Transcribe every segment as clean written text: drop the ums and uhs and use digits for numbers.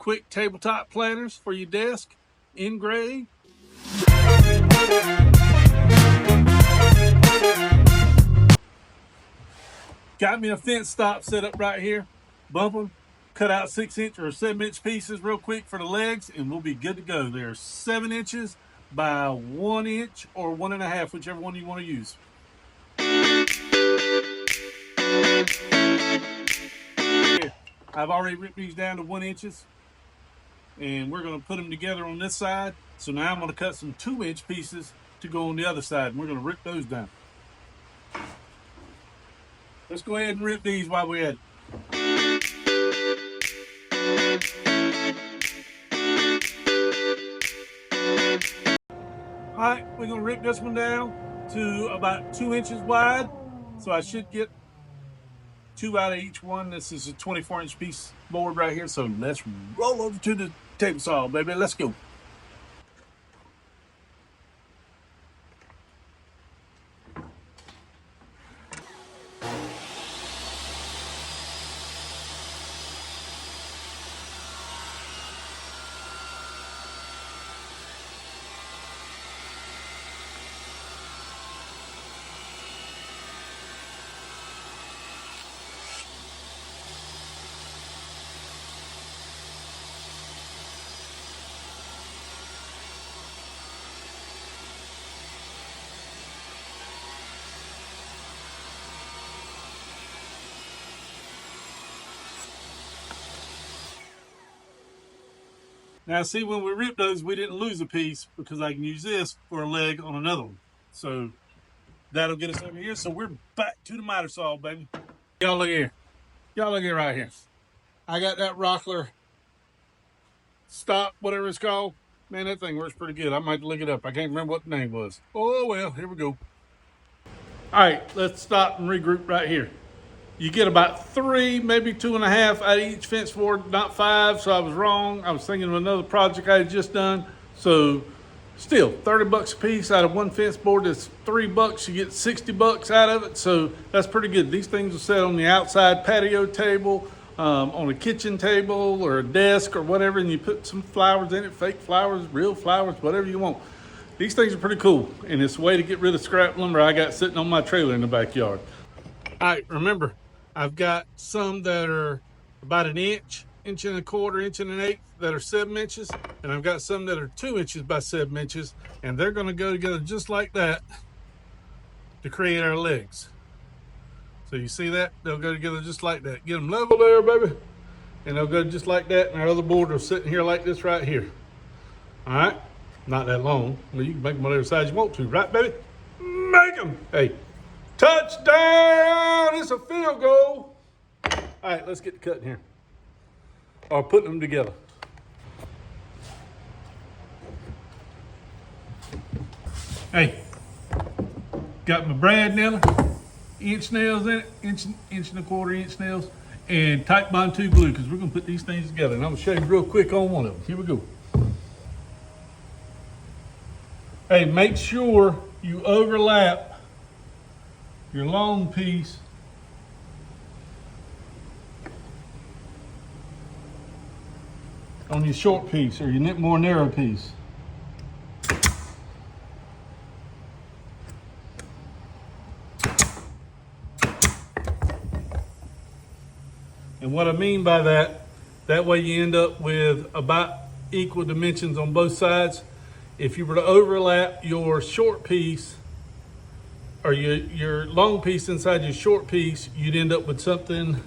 quick tabletop planners for your desk in gray. Got me a fence stop set up right here. Bump them, cut out 6-inch or 7-inch pieces real quick for the legs, and we'll be good to go. They're 7 inches by 1 inch or 1.5, whichever one you want to use. Here, I've already ripped these down to 1 inches, and we're going to put them together on this side. So now I'm going to cut some 2-inch pieces to go on the other side, and we're going to rip those down. Let's go ahead and rip these while we're at it. All right, we're gonna rip this one down to about 2 inches wide. So I should get 2 out of each one. This is a 24-inch piece board right here. So let's roll over to the table saw, baby. Let's go. Now see, when we ripped those, we didn't lose a piece because I can use this for a leg on another one. So that'll get us over here. So we're back to the miter saw, baby. Y'all look here. Y'all look here right here. I got that Rockler stop, whatever it's called. Man, that thing works pretty good. I might look it up. I can't remember what the name was. Oh, well, here we go. All right, let's stop and regroup right here. You get about 3, maybe 2.5 out of each fence board, not 5, so I was wrong. I was thinking of another project I had just done. So still, 30 bucks a piece out of one fence board. That's $3. You get 60 bucks out of it, so that's pretty good. These things will sit on the outside patio table, on a kitchen table or a desk or whatever, and you put some flowers in it, fake flowers, real flowers, whatever you want. These things are pretty cool, and it's a way to get rid of scrap lumber I got sitting on my trailer in the backyard. All right, remember, I've got some that are about 1 inch, 1.25 inches, 1 1/8 that are 7 inches, and I've got some that are 2 inches by 7 inches, and they're going to go together just like that to create our legs. So you see that? They'll go together just like that. Get them level there, baby, and they'll go just like that, and our other board will sit sitting here like this right here. All right? Not that long. Well, you can make them whatever size you want to, right, baby? Make them! Hey. Touchdown! It's a field goal. All right, let's get to cutting here. Or putting them together. Hey, got my brad nailer, inch nails in it, inch and a quarter inch nails, and Type Bond 2 glue, because we're gonna put these things together. And I'm gonna show you real quick on one of them. Here we go. Hey, make sure you overlap your long piece on your short piece or your more narrow piece. And what I mean by that way you end up with about equal dimensions on both sides. If you were to overlap your short piece or your long piece inside your short piece, you'd end up with something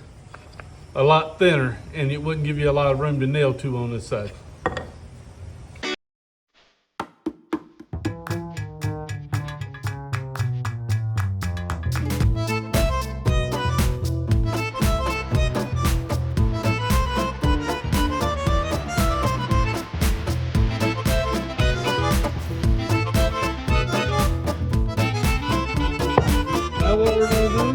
a lot thinner, and it wouldn't give you a lot of room to nail to on this side. What we're gonna do,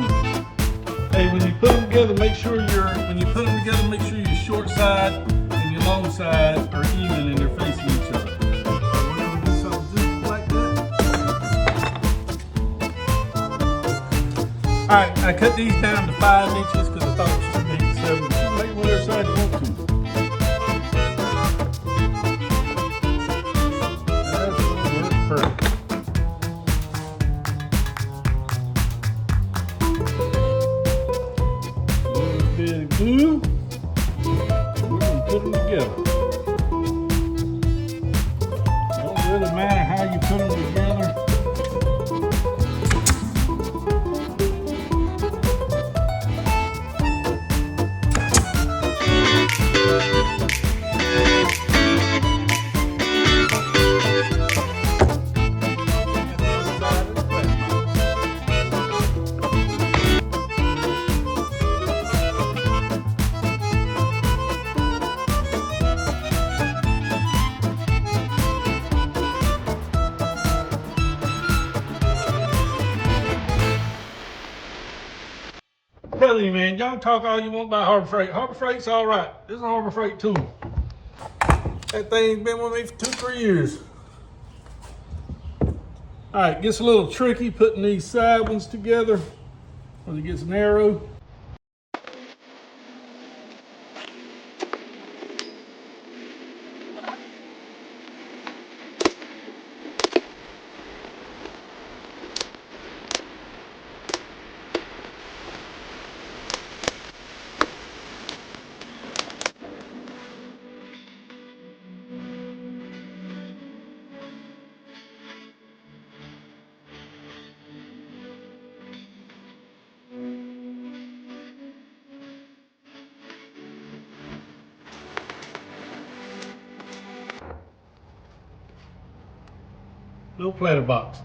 hey, when you put them together, make sure your short side and your long side are even and they're facing each other. We're gonna do something just like that. All right, I cut these down to 5 inches because I thought it was too big, 7. You can make whatever side you want to. put them together. Don't really matter how you put them together. Telling you, man, y'all talk all you want about Harbor Freight. Harbor Freight's all right. This is a Harbor Freight tool. That thing's been with me for 2-3 years. All right, gets a little tricky putting these side ones together when it gets narrow. Little platter box.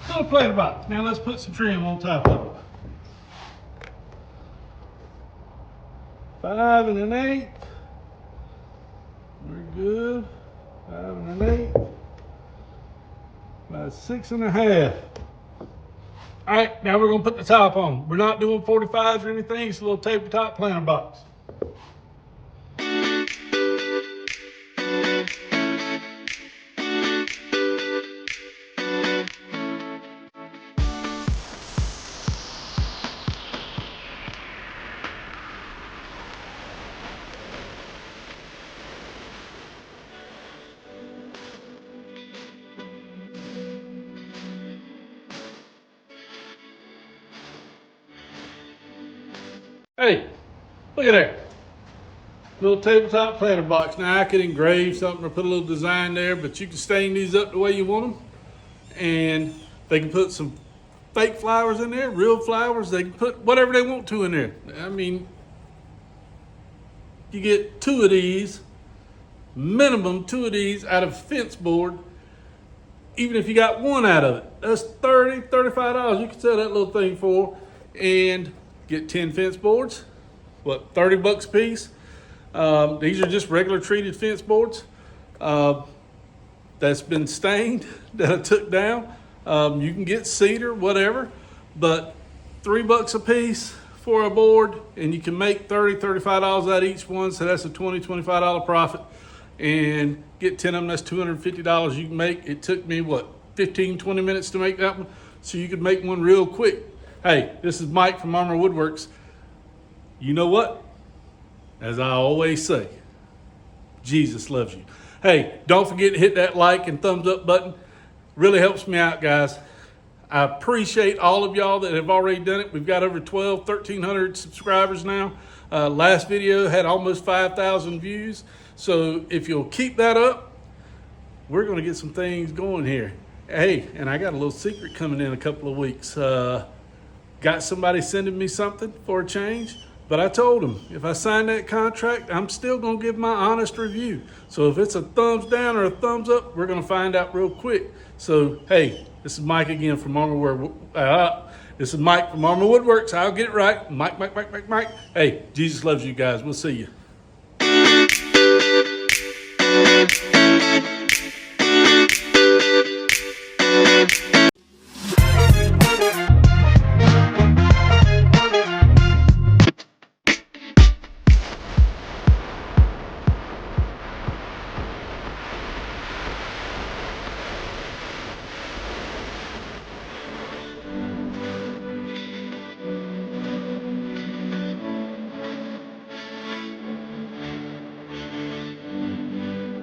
Little platter box. Now let's put some trim on top of it. 5 1/8. We're good. 5 1/8. About 6 1/2. All right, now we're gonna put the top on. We're not doing 45s or anything. It's a little tabletop planter box. Hey, look at that. Little tabletop planter box. Now I could engrave something or put a little design there, but you can stain these up the way you want them. And they can put some fake flowers in there, real flowers. They can put whatever they want to in there. I mean, you get 2 of these, minimum 2 of these out of a fence board. Even if you got 1 out of it, that's $30, $35 you can sell that little thing for, and get 10 fence boards. What, 30 bucks a piece? These are just regular treated fence boards that's been stained that I took down. You can get cedar, whatever, but $3 a piece for a board, and you can make $30, $35 out of each one. So that's a $20, $25 profit, and get 10 of them. That's $250 you can make. It took me what, 15, 20 minutes to make that one. So you could make one real quick. Hey, this is Mike from Armor Woodworks. You know what? As I always say, Jesus loves you. Hey, don't forget to hit that like and thumbs up button. Really helps me out, guys. I appreciate all of y'all that have already done it. We've got over 1,300 subscribers now. Last video had almost 5,000 views. So if you'll keep that up, we're going to get some things going here. Hey, and I got a little secret coming in a couple of weeks. Got somebody sending me something for a change, but I told them if I sign that contract, I'm still going to give my honest review. So if it's a thumbs down or a thumbs up, we're going to find out real quick. So, hey, this is Mike again from This is Mike from Armor Woodworks. I'll get it right. Mike. Hey, Jesus loves you guys. We'll see you.